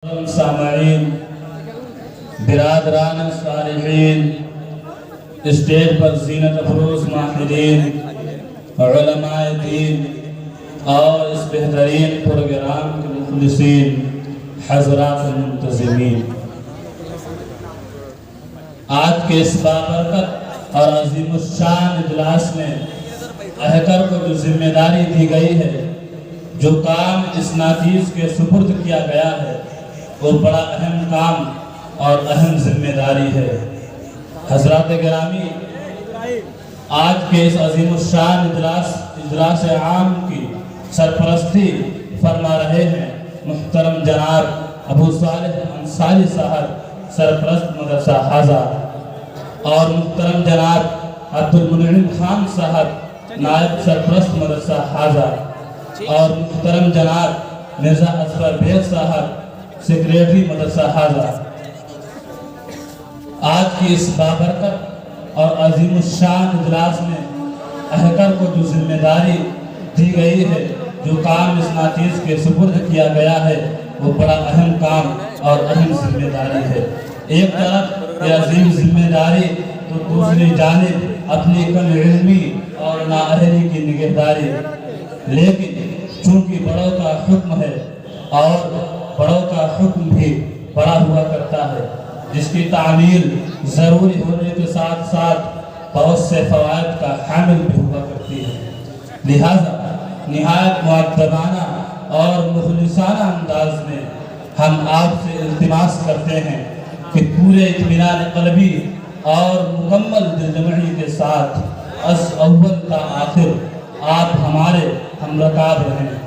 سامعین، برادران صالحین، اسٹیج پر زینت افروز ماہرین، علماء دین اور اس بہترین پروگرام کے مخلصین، حضرات منتظمین، آج کے اس بابرکت اور عظیم الشان اجلاس میں اہکر کو جو ذمہ داری دی گئی ہے، جو کام اس ناچیز کے سپرد کیا گیا ہے، وہ بڑا اہم کام اور اہم ذمہ داری ہے۔ حضرات گرامی، آج کے اس عظیم الشان اجلاس عام کی سرپرستی فرما رہے ہیں محترم جناب ابو صالح انصاری صاحب، سرپرست مدرسہ حاضہ، اور محترم جناب عبد المنعم خان صاحب، نائب سرپرست مدرسہ حاضہ، اور محترم جناب مرزا اصغر بیگ صاحب، سیکریٹری مدرسہ حاضہ۔ آج کی اس بابرکت اور عظیم الشان اجلاس میں اہکر کو جو ذمہ داری دی گئی ہے، جو کام اس ناچیز کے سپرد کیا گیا ہے، وہ بڑا اہم کام اور اہم ذمہ داری ہے۔ ایک طرف یہ عظیم ذمہ داری تو دوسری جانب اپنی کم علمی اور نااہلی کی نگہداری، لیکن چونکہ بڑوں کا حکم ہے اور بڑوں کا حکم بھی بڑا ہوا کرتا ہے، جس کی تعمیل ضروری ہونے کے ساتھ ساتھ بہت سے فوائد کا حامل بھی ہوا کرتی ہے۔ لہذا نہایت مؤدبانہ اور مخلصانہ انداز میں ہم آپ سے التماس کرتے ہیں کہ پورے اطمینان قلبی اور مکمل دلجمعی کے ساتھ از اول تا آخر آپ ہمارے ہم رکاب رہیں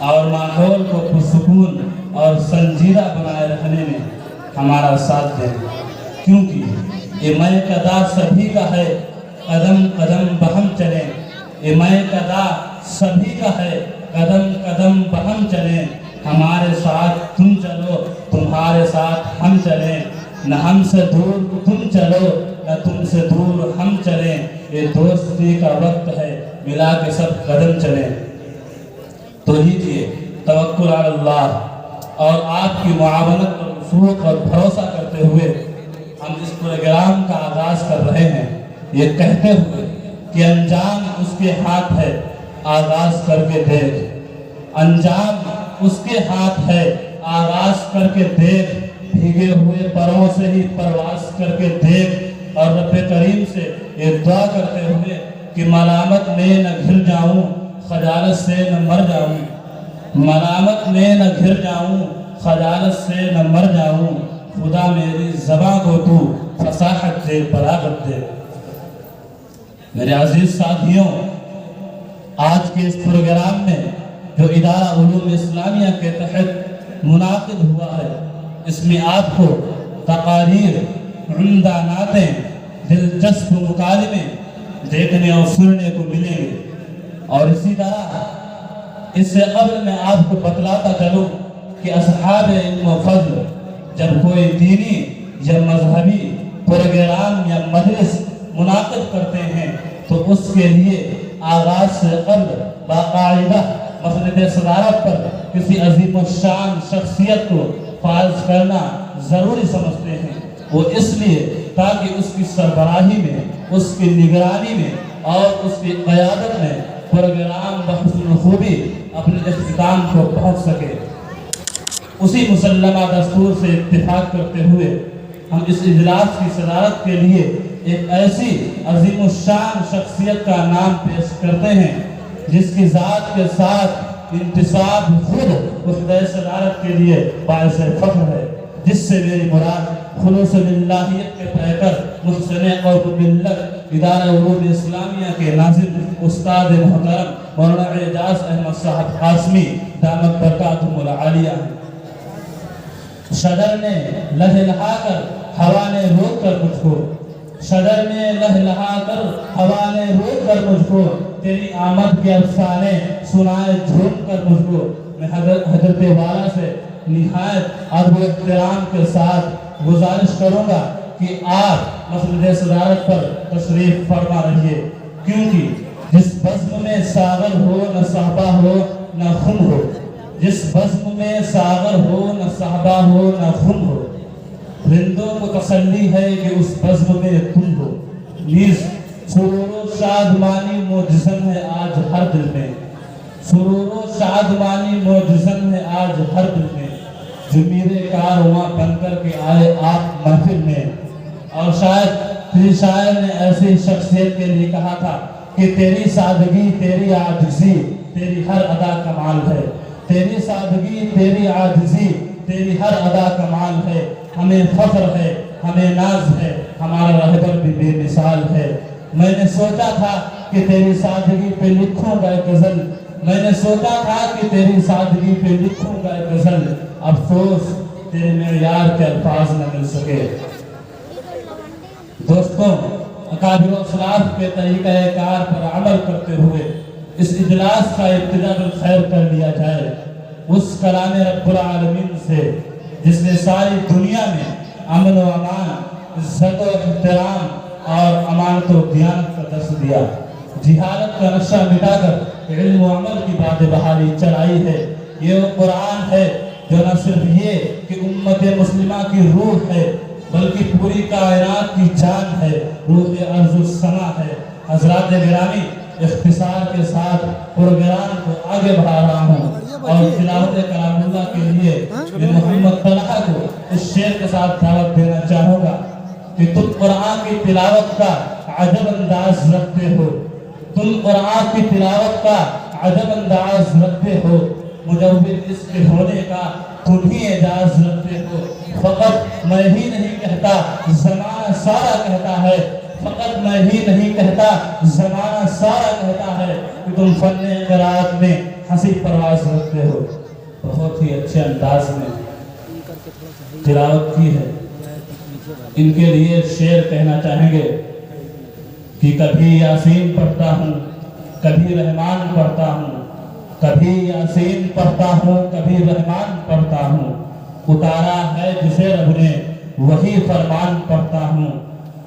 اور ماحول کو پرسکون اور سنجیدہ بنائے رکھنے میں ہمارا ساتھ دیں، کیونکہ یہ میں قدا سبھی کا ہے، قدم قدم بہم چلیں۔ یہ میں قدا سبھی کا ہے، قدم قدم بہم چلیں۔ ہمارے ساتھ تم چلو، تمہارے ساتھ ہم چلیں، نہ ہم سے دور تم چلو، نہ تم سے دور ہم چلیں۔ یہ دوستی کا وقت ہے، ملا کے سب قدم چلیں۔ تو لیجئے توکل علی اللہ اور آپ کی معاونت اور وثوق اور بھروسہ کرتے ہوئے ہم اس پروگرام کا آغاز کر رہے ہیں، یہ کہتے ہوئے کہ انجام اس کے ہاتھ ہے، آغاز کر کے دیکھ۔ انجام اس کے ہاتھ ہے، آغاز کر کے دیکھ۔ بھیگے ہوئے پروں سے ہی پرواز کر کے دیکھ، اور رب کریم سے یہ دعا کرتے ہوئے کہ ملامت میں نہ گھر جاؤں، خجالت سے نہ مر جاؤں، ملامت میں نہ گھر جاؤں، خجالت سے نہ مر جاؤں، خدا میری زباں کو تو فصاحت دے، بلاغت دے۔ میرے عزیز ساتھیوں، آج کے اس پروگرام میں جو ادارہ علوم اسلامیہ کے تحت منعقد ہوا ہے، اس میں آپ کو تقاریر، عمدہ نعتیں، دلچسپ مکالمے دیکھنے اور سننے کو ملیں گے۔ اور اسی طرح اس سے قبل میں آپ کو بتلاتا چلوں کہ اصحاب علم و فضل جب کوئی دینی یا مذہبی پروگرام یا مجلس منعقد کرتے ہیں تو اس کے لیے آغاز سے قبل باقاعدہ مسند صدارت پر کسی عظیم الشان شخصیت کو فائز کرنا ضروری سمجھتے ہیں۔ وہ اس لیے تاکہ اس کی سربراہی میں، اس کی نگرانی میں اور اس کی قیادت میں پروگرام بحسن خوبی اپنے اختتام کو پہنچ سکے۔ اسی مسلمہ دستور سے اتفاق کرتے ہوئے ہم اس اجلاس کی صدارت کے لیے ایک ایسی عظیم الشان شخصیت کا نام پیش کرتے ہیں جس کی ذات کے ساتھ انتصاب خود عہدہ صدارت کے لیے باعث فخر ہے، جس سے میری مراد خلوص للہیت کے پیکر محسن قوم ملت ادارہ علوم اسلامیہ کے ناظم استاد محترم مولانا اعجاز احمد صاحب قاسمی دامت برکاتہم العالیہ ہیں۔ شجر نے لہلہا کر ہوا نے روک کر مجھ کو، شجر نے لہلہا کر ہوا نے روک کر مجھ کو، تیری آمد کے افسانے سنائے جھوم کر مجھ کو۔ میں حضرت والا سے نہایت ادب و احترام کے ساتھ گزارش کروں گا کہ آپ مسند صدارت پر تشریف فرما رہیے، کیونکہ جس بزم میں ساغر ہو نہ صحبہ ہو نہ خم ہو، جس بزم میں ساغر ہو نہ صحبہ ہو نہ خم ہو، رندوں کو تسلی ہے کہ اس بزم میں تم ہو، نیز سرور و شادمانی معجزن ہے آج ہر دل میں، سرور و شادمانی معجزن ہے آج ہر دل میں، جو میرے کارواں بن کر کے آئے آپ محفل میں۔ اور شاید کسی شاعر نے ایسی شخصیت کے لیے کہا تھا کہ تیری سادگی تیری عاجزی تیری ہر ادا کمال ہے، تیری سادگی تیری عاجزی تیری ہر ادا کمال ہے، ہمیں فخر ہے ہمیں ناز ہے، ہمارا رہبر بھی بے مثال ہے۔ میں نے سوچا تھا کہ تیری سادگی پہ لکھوں گا ایک غزل، میں نے سوچا تھا کہ تیری سادگی پہ لکھوں گا ایک غزل، افسوس تیرے معیار کے الفاظ نہ مل سکے۔ دوستوں، اکابر و اسلاف کے طریقہ کار پر عمل کرتے ہوئے اس اجلاس کا ابتدا بالخیر کر لیا جائے، اس کلام رب العالمین سے جس نے ساری دنیا میں امن و امان، عزت و احترام اور امانت و دیانت کا درس دیا، جہالت کا نقشہ مٹا کر علم و عمل کی بات بحالی چلائی ہے۔ یہ وہ قرآن ہے جو نہ صرف یہ کہ امت مسلمہ کی روح ہے بلکہ پوری کائنات کی جان ہے، روح ارض السما ہے۔ حضرات گرامی، اختصار کے ساتھ پروگرام کو آگے بڑھا رہا ہوں اور تلاوت کلام اللہ کے لیے میں محمد طلحہ کو اس شعر کے ساتھ دعوت دینا چاہوں گا کہ تم قرآن کی تلاوت کا عجب انداز رکھتے ہو، تم قرآن کی تلاوت کا عجب انداز رکھتے ہو، مجوّد اس کے ہونے کا تم ہی اعجاز رکھتے ہو۔ فقط میں ہی نہیں کہتا زمانہ سارا کہتا ہے، فقط میں ہی نہیں کہتا زمانہ سارا کہتا ہے کہ تم فن قرات میں ہنسی پرواز رکھتے ہو۔ بہت ہی اچھے انداز میں تلاوت کی ہے۔ ان کے لیے شعر کہنا چاہیں گے کہ کبھی یاسین پڑھتا ہوں کبھی رحمان پڑھتا ہوں، کبھی یاسین پڑھتا ہوں کبھی رحمان پڑھتا ہوں، اتارا ہے جسے رب نے وہی فرمان پڑھتا ہوں،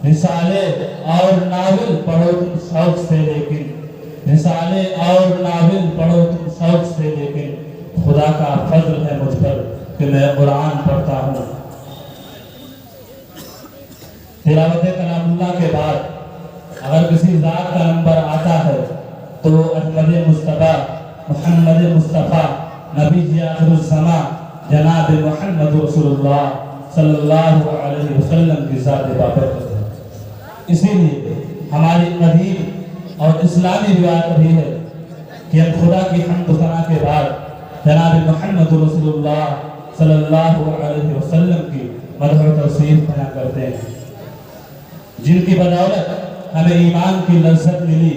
رسالے اور ناول پڑھو تم شوق سے لیکن، رسالے اور ناول پڑھو تم شوق سے لیکن، خدا کا فضل ہے مجھ پر کہ میں قرآن پڑھتا ہوں۔ تلاوت کلام اللہ کے بعد اگر کسی ذات کا نمبر آتا ہے تو احمد مصطفیٰ محمد مصطفیٰ نبی جی آخر الزماں جناب محمد رسول اللہ صلی اللہ علیہ وسلم کی ذات بابرکت ہے۔ اسی لیے ہماری قدیم اور اسلامی روایت بھی ہے کہ ہم خدا کی حمد و ثنا کے بعد جناب محمد رسول اللہ صلی اللہ علیہ وسلم کی مدح و توصیف بیان کرتے ہیں، جن کی بدولت ہمیں ایمان کی لذت ملی،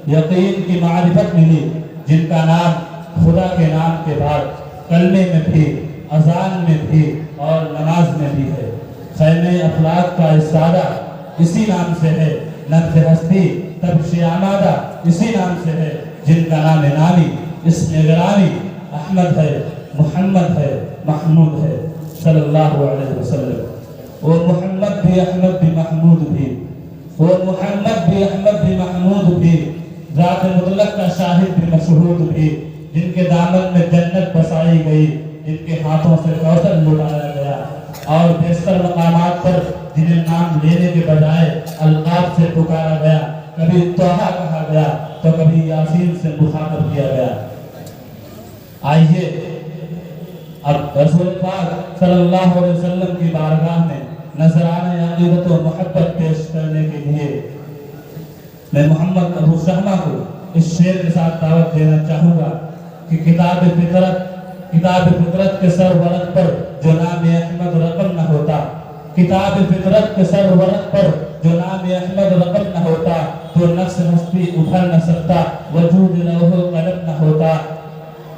یقین کی معرفت ملی، جن کا نام خدا کے نام کے بعد کلمے میں بھی، اذان میں بھی اور نماز میں بھی ہے۔ خیمہ افلاک کا استادہ اسی نام سے ہے، نبض ہستی تبش آمادہ اسی نام سے ہے، جن کا نام نامی اسم گرامی احمد ہے، محمد ہے، محمود ہے صلی اللہ علیہ وسلم۔ وہ محمد بھی احمد بھی محمود بھی، وہ محمد بھی احمد بھی محمود بھی، ذات مطلق کا شاہد بھی مشہود بھی، جن کے دامن میں جنت بسائی گئی، جن کے ہاتھوں سے کوثر لٹایا گیا، اور بیشتر مقامات پر جنہیں نام لینے کے بجائے القاب سے پکارا گیا، کبھی طٰہٰ کہا گیا تو کبھی یاسین سے مخاطب کیا گیا۔ آئیے اب رسول پاک صلی اللہ علیہ وسلم کی بارگاہ میں نذرانہ عقیدت و محبت پیش کرنے کے لیے میں محمد ابو شہمہ کو اس شعر کے ساتھ دعوت دینا چاہوں گا کہ کتاب فطرت کے سر ورق پر جو نام احمد رقم نہ ہوتا، کتاب فطرت کے سر ورق پر جو نام احمد رقم نہ ہوتا تو نفس ہستی ابھر نہ سکتا، وجود لوح و قلم نہ ہوتا،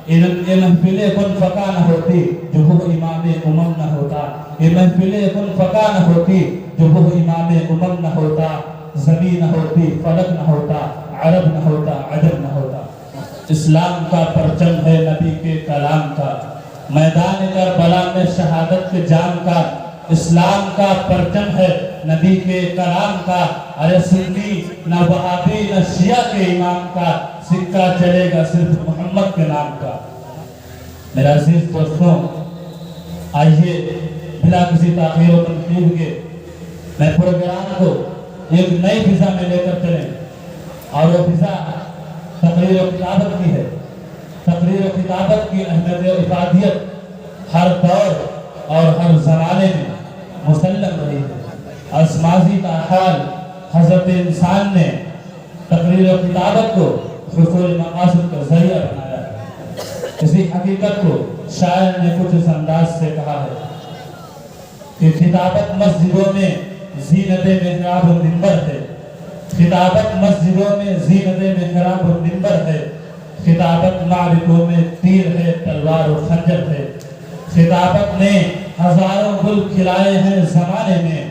یہ محفل کن فقا نہ ہوتی جو وہ امام امم نہ ہوتا، یہ محفل کن فقا نہ ہوتی جو وہ امام امم نہ ہوتا، زمین نہ ہوتی فلک نہ ہوتا، عرب نہ ہوتا عجم نہ ہوتا۔ اسلام کا پرچم ہے نبی کے کلام کا، میدان کربلا میں شہادت کے جام کا، اسلام کا پرچم ہے نبی کے کلام کا، ارے سنی نہ وہابی نہ شیعہ کے امام کا، سکہ چلے گا صرف محمد کے نام کا۔ میرا عزیز دوستوں، آئیے بلا کسی تاخیر و تنقید کے میں پروگرام کو ایک نئی فضا میں لے کر چلیں، اور وہ فضا تقریر و کتابت کی ہے۔ تقریر و کتابت کی اہمیت و افادیت ہر دور اور ہر زمانے میں مسلم رہی ہے۔ از ماضی تا حال حضرت انسان نے تقریر و کتابت کو حصول مقاصد کا ذریعہ بنایا ہے۔ اسی حقیقت کو شاعر نے کچھ اس انداز سے کہا ہے کہ کتابت مسجدوں میں زینت محراب و منبر ہے، کتابت مسجدوں میں زینت محراب و منبر ہے، کتابت معرکوں میں تیر ہے، تلوار و خنجر ہے، کتابت نے ہزاروں گل کھلائے ہیں زمانے میں،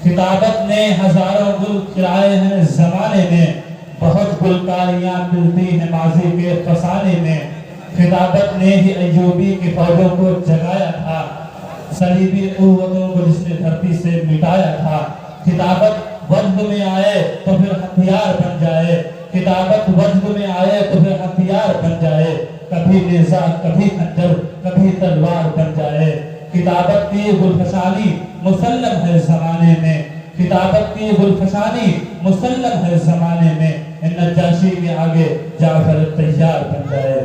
کتابت نے ہزاروں گل کھلائے ہیں زمانے میں، بہت گلکاریاں ملتی ہیں ماضی کے فسانے میں، کتابت نے ہی ایوبی کے فوجوں کو جگایا تھا، صلیبی قوتوں کو جس نے دھرتی سے مٹایا تھا، کتابت وجد میں آئے تو پھر ہتھیار بن جائے، کتابت وجد میں آئے تو پھر ہتھیار بن جائے، کبھی نیزہ کبھی خنجر کبھی تلوار بن جائے، کتابت کی گلفشانی مسلم ہے زمانے میں، کتابت کی گلفشانی مسلم ہے زمانے میں، ان نجاشی کے آگے جعفر تیار بن جائے۔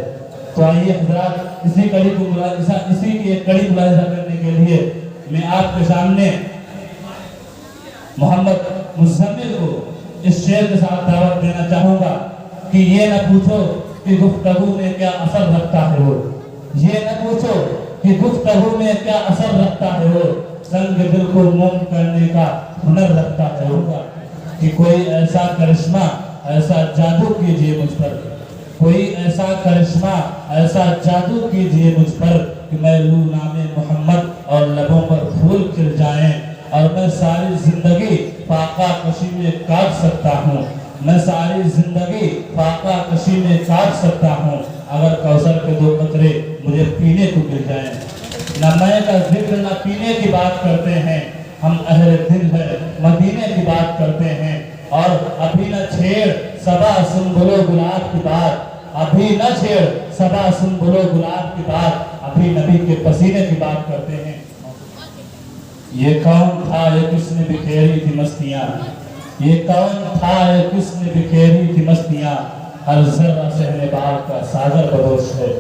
تو آئیے حضرات، اسی کی ایک کڑی ملاحظہ کرنے کے لیے میں آپ کے سامنے محمد مزمل کو اس شعر کے ساتھ دعوت دینا چاہوں گا کہ یہ نہ پوچھو کہ گفتگو میں کیا اثر رکھتا ہے وہ، یہ نہ پوچھو کہ گفتگو میں کیا اثر رکھتا ہے وہ، سنگ دل کو موم کرنے کا ہنر رکھتا ہے ہوگا، کہ کوئی ایسا کرشمہ ایسا جادو کیجئے مجھ پر، کوئی ایسا کرشمہ ایسا جادو کیجئے مجھ پر کہ میں لوں نام محمد اور لبوں پر پھول کھل جائیں، اور میں ساری زندگی فاقہ کشی میں کاٹ سکتا ہوں، میں ساری زندگی فاقہ کشی میں کاٹ سکتا ہوں، اگر کوثر کے 2 قطرے مجھے پینے کو مل جائیں۔ نہ میں کا ذکر نہ پینے کی بات کرتے ہیں، ہم اہل دل ہے مدینے کی بات کرتے ہیں، اور ابھی نہ چھیڑ صبا سنبل و گلاب کی بات، ابھی نہ چھیڑ صبا سنبل و گلاب کی بات، ابھی نبی کے پسینے کی بات کرتے ہیں۔ یہ کون تھا یہ کس نے بکھیری تھی مستیاں، یہ کون تھا یہ کس نے بکھیری تھی مستیاں، ہر ذرہ صحن باغ کا ساغر بدوش ہے۔